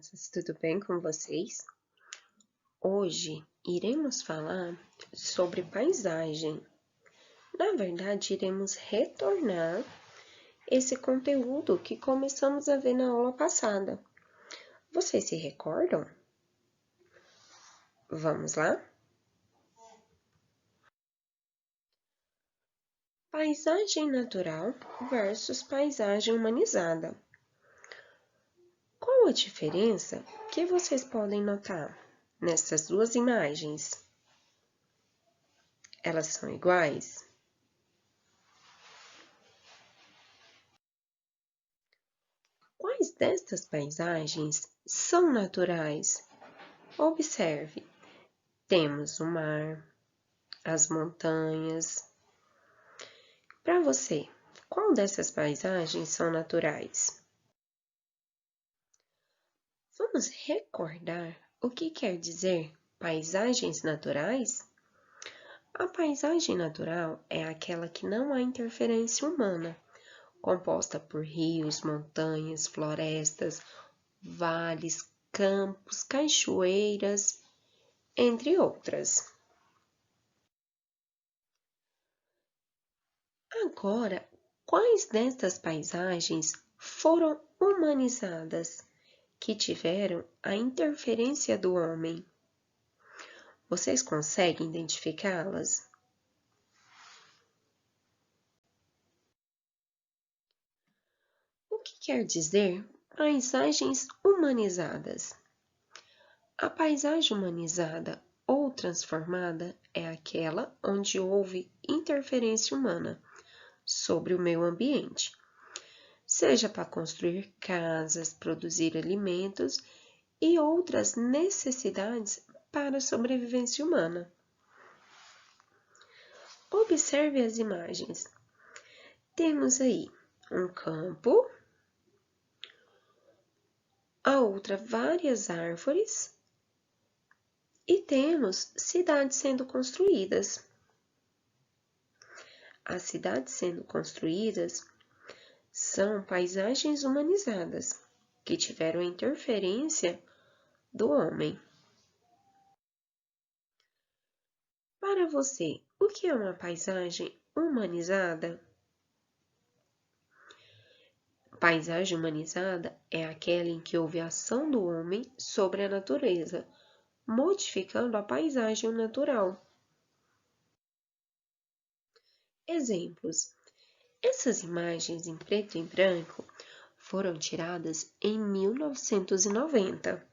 crianças, tudo bem com vocês? Hoje iremos falar sobre paisagem. Na verdade, iremos retornar esse conteúdo que começamos a ver na aula passada. Vocês se recordam? Vamos lá? Paisagem natural versus paisagem humanizada. Qual a diferença que vocês podem notar nessas duas imagens? Elas são iguais? Quais destas paisagens são naturais? Observe, temos o mar, as montanhas. Para você, qual dessas paisagens são naturais? Vamos recordar o que quer dizer paisagens naturais? A paisagem natural é aquela que não há interferência humana, composta por rios, montanhas, florestas, vales, campos, cachoeiras, entre outras. Agora, quais destas paisagens foram humanizadas, que tiveram a interferência do homem? Vocês conseguem identificá-las? O que quer dizer paisagens humanizadas? A paisagem humanizada ou transformada é aquela onde houve interferência humana sobre o meio ambiente, seja para construir casas, produzir alimentos e outras necessidades para a sobrevivência humana. Observe as imagens. Temos aí um campo, a outra várias árvores e temos cidades sendo construídas. As cidades sendo construídas são paisagens humanizadas, que tiveram a interferência do homem. Para você, o que é uma paisagem humanizada? Paisagem humanizada é aquela em que houve ação do homem sobre a natureza, modificando a paisagem natural. Exemplos. Essas imagens em preto e branco foram tiradas em 1990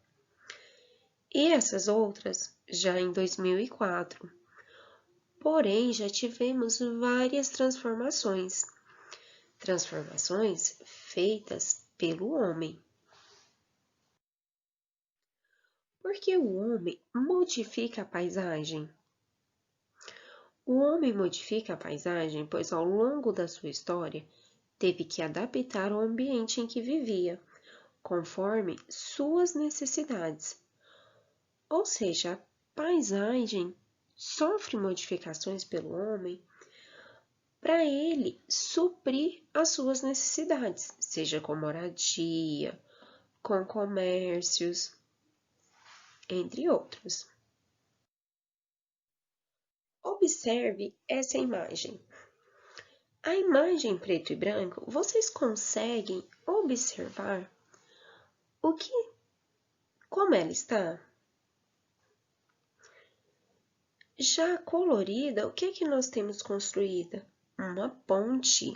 e essas outras já em 2004. Porém, já tivemos várias transformações feitas pelo homem. Porque o homem modifica a paisagem? O homem modifica a paisagem, pois ao longo da sua história teve que adaptar o ambiente em que vivia, conforme suas necessidades. Ou seja, a paisagem sofre modificações pelo homem para ele suprir as suas necessidades, seja com moradia, com comércios, entre outros. Observe essa imagem. A imagem em preto e branco, vocês conseguem observar como ela está? Já colorida, o que nós temos construída? Uma ponte.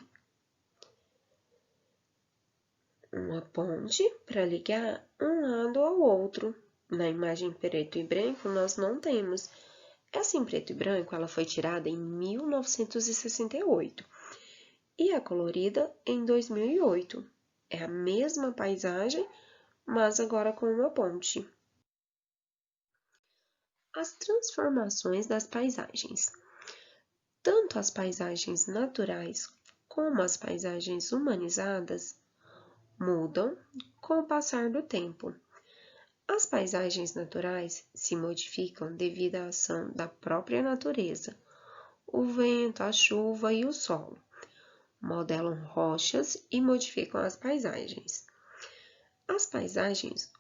Uma ponte para ligar um lado ao outro. Na imagem preto e branco, nós não temos. Essa em preto e branco, ela foi tirada em 1968 e a colorida em 2008. É a mesma paisagem, mas agora com uma ponte. As transformações das paisagens. Tanto as paisagens naturais como as paisagens humanizadas mudam com o passar do tempo. As paisagens naturais se modificam devido à ação da própria natureza. O vento, a chuva e o solo modelam rochas e modificam as paisagens. As paisagens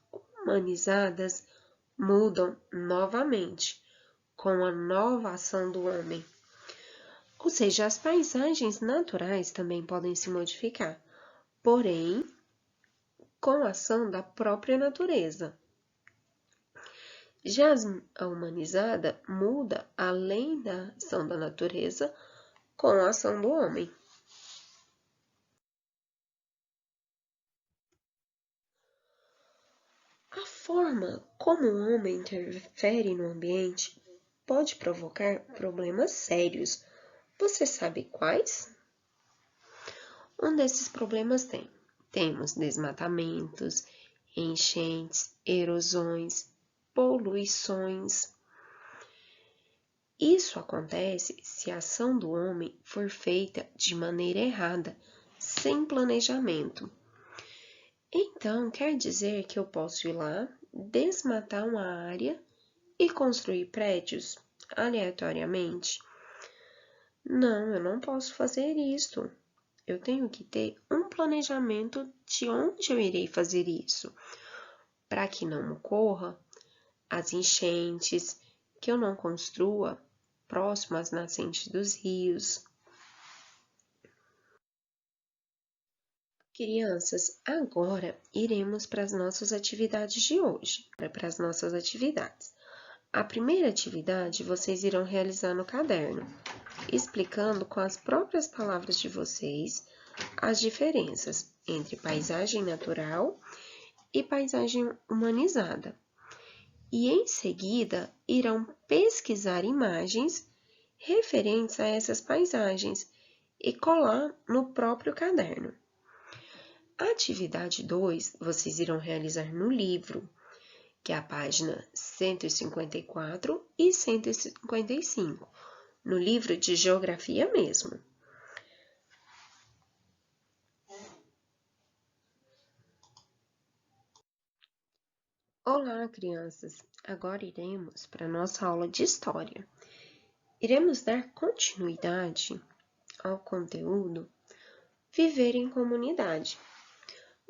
humanizadas mudam novamente com a nova ação do homem. Ou seja, as paisagens naturais também podem se modificar, porém, com a ação da própria natureza. Já a humanizada muda além da ação da natureza com a ação do homem. A forma como o homem interfere no ambiente pode provocar problemas sérios. Você sabe quais? Um desses problemas temos desmatamentos, enchentes, erosões, poluições. Isso acontece se a ação do homem for feita de maneira errada, sem planejamento. Então, quer dizer que eu posso ir lá, desmatar uma área e construir prédios aleatoriamente? Não, eu não posso fazer isso. Eu tenho que ter um planejamento de onde eu irei fazer isso, para que não ocorra as enchentes, que eu não construa próximo às nascentes dos rios. Crianças, agora iremos para as nossas atividades de hoje, para as nossas atividades. A primeira atividade vocês irão realizar no caderno, explicando com as próprias palavras de vocês as diferenças entre paisagem natural e paisagem humanizada. E em seguida irão pesquisar imagens referentes a essas paisagens e colar no próprio caderno. A atividade 2 vocês irão realizar no livro, que é a página 154 e 155, no livro de geografia mesmo. Olá, crianças! Agora iremos para a nossa aula de história. Iremos dar continuidade ao conteúdo Viver em Comunidade.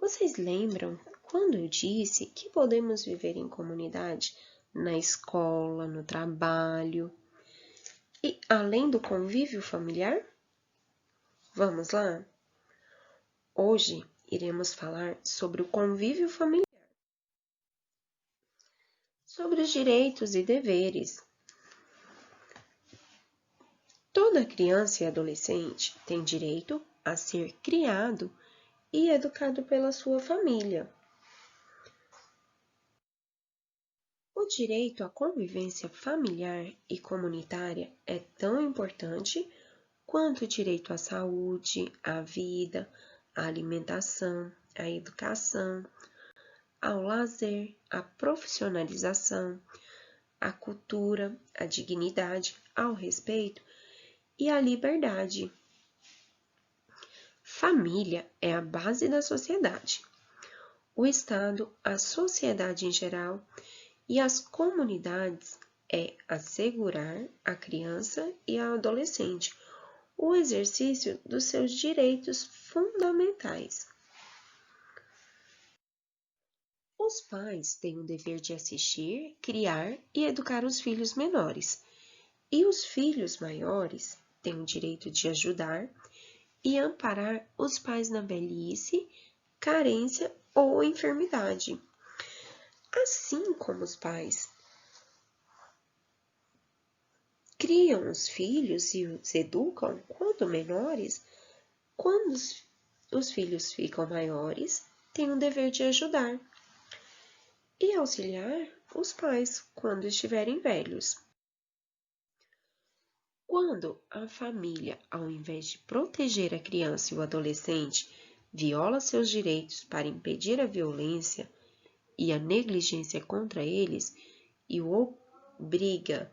Vocês lembram quando eu disse que podemos viver em comunidade na escola, no trabalho e além do convívio familiar? Vamos lá? Hoje iremos falar sobre o convívio familiar, sobre os direitos e deveres. Toda criança e adolescente tem direito a ser criado e educado pela sua família. O direito à convivência familiar e comunitária é tão importante quanto o direito à saúde, à vida, à alimentação, à educação, ao lazer, à profissionalização, à cultura, à dignidade, ao respeito e à liberdade. Família é a base da sociedade. O Estado, a sociedade em geral e as comunidades é assegurar à criança e ao adolescente o exercício dos seus direitos fundamentais. Os pais têm o dever de assistir, criar e educar os filhos menores, e os filhos maiores têm o direito de ajudar e amparar os pais na velhice, carência ou enfermidade. Assim como os pais criam os filhos e os educam quando menores, quando os filhos ficam maiores, têm o dever de ajudar e auxiliar os pais quando estiverem velhos. Quando a família, ao invés de proteger a criança e o adolescente, viola seus direitos para impedir a violência e a negligência contra eles e o obriga,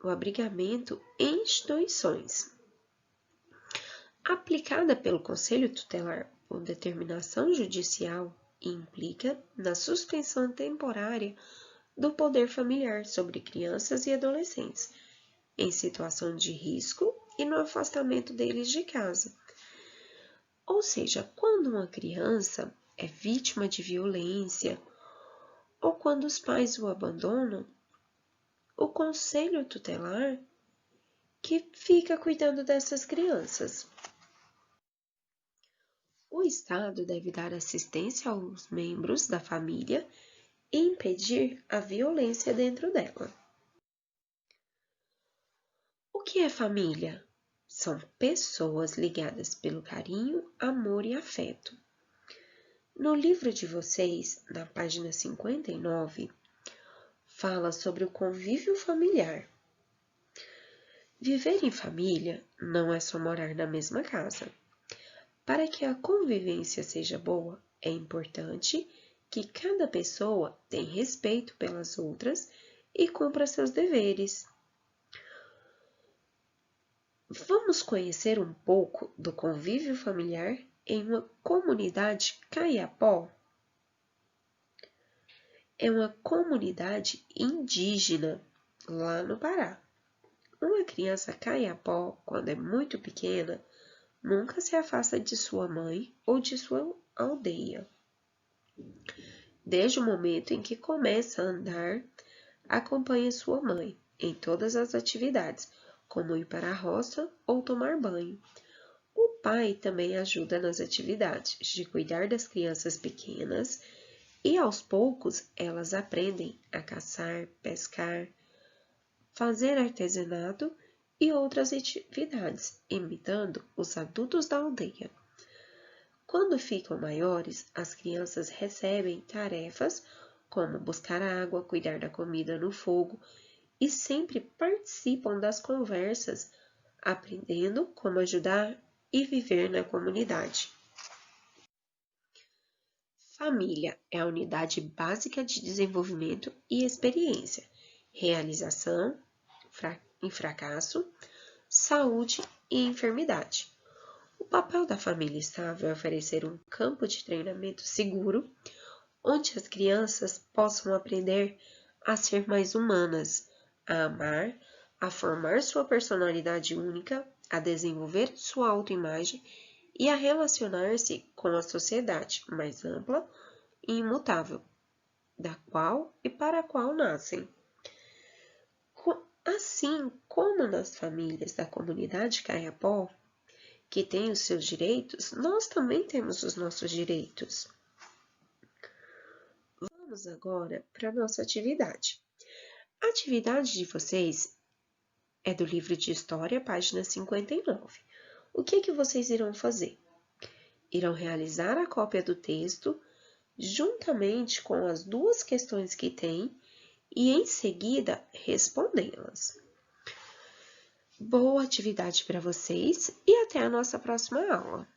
o abrigamento em instituições. Aplicada pelo Conselho Tutelar por determinação judicial, implica na suspensão temporária do poder familiar sobre crianças e adolescentes, em situação de risco e no afastamento deles de casa. Ou seja, quando uma criança é vítima de violência ou quando os pais o abandonam, o conselho tutelar que fica cuidando dessas crianças. O Estado deve dar assistência aos membros da família e impedir a violência dentro dela. O que é família? São pessoas ligadas pelo carinho, amor e afeto. No livro de vocês, na página 59, fala sobre o convívio familiar. Viver em família não é só morar na mesma casa. Para que a convivência seja boa, é importante que cada pessoa tenha respeito pelas outras e cumpra seus deveres. Vamos conhecer um pouco do convívio familiar em uma comunidade caiapó? É uma comunidade indígena lá no Pará. Uma criança caiapó, quando é muito pequena, nunca se afasta de sua mãe ou de sua aldeia. Desde o momento em que começa a andar, acompanha sua mãe em todas as atividades, como ir para a roça ou tomar banho. O pai também ajuda nas atividades de cuidar das crianças pequenas e aos poucos elas aprendem a caçar, pescar, fazer artesanato e outras atividades, imitando os adultos da aldeia. Quando ficam maiores, as crianças recebem tarefas como buscar água, cuidar da comida no fogo e sempre participam das conversas, aprendendo como ajudar e viver na comunidade. Família é a unidade básica de desenvolvimento e experiência, realização e fracasso, saúde e enfermidade. O papel da família estável é oferecer um campo de treinamento seguro, onde as crianças possam aprender a ser mais humanas, a amar, a formar sua personalidade única, a desenvolver sua autoimagem e a relacionar-se com a sociedade mais ampla e imutável, da qual e para a qual nascem. Assim como nas famílias da comunidade Caiapó, que têm os seus direitos, nós também temos os nossos direitos. Vamos agora para a nossa atividade. A atividade de vocês é do livro de História, página 59. O que vocês irão fazer? Irão realizar a cópia do texto juntamente com as duas questões que tem e em seguida respondê-las. Boa atividade para vocês e até a nossa próxima aula.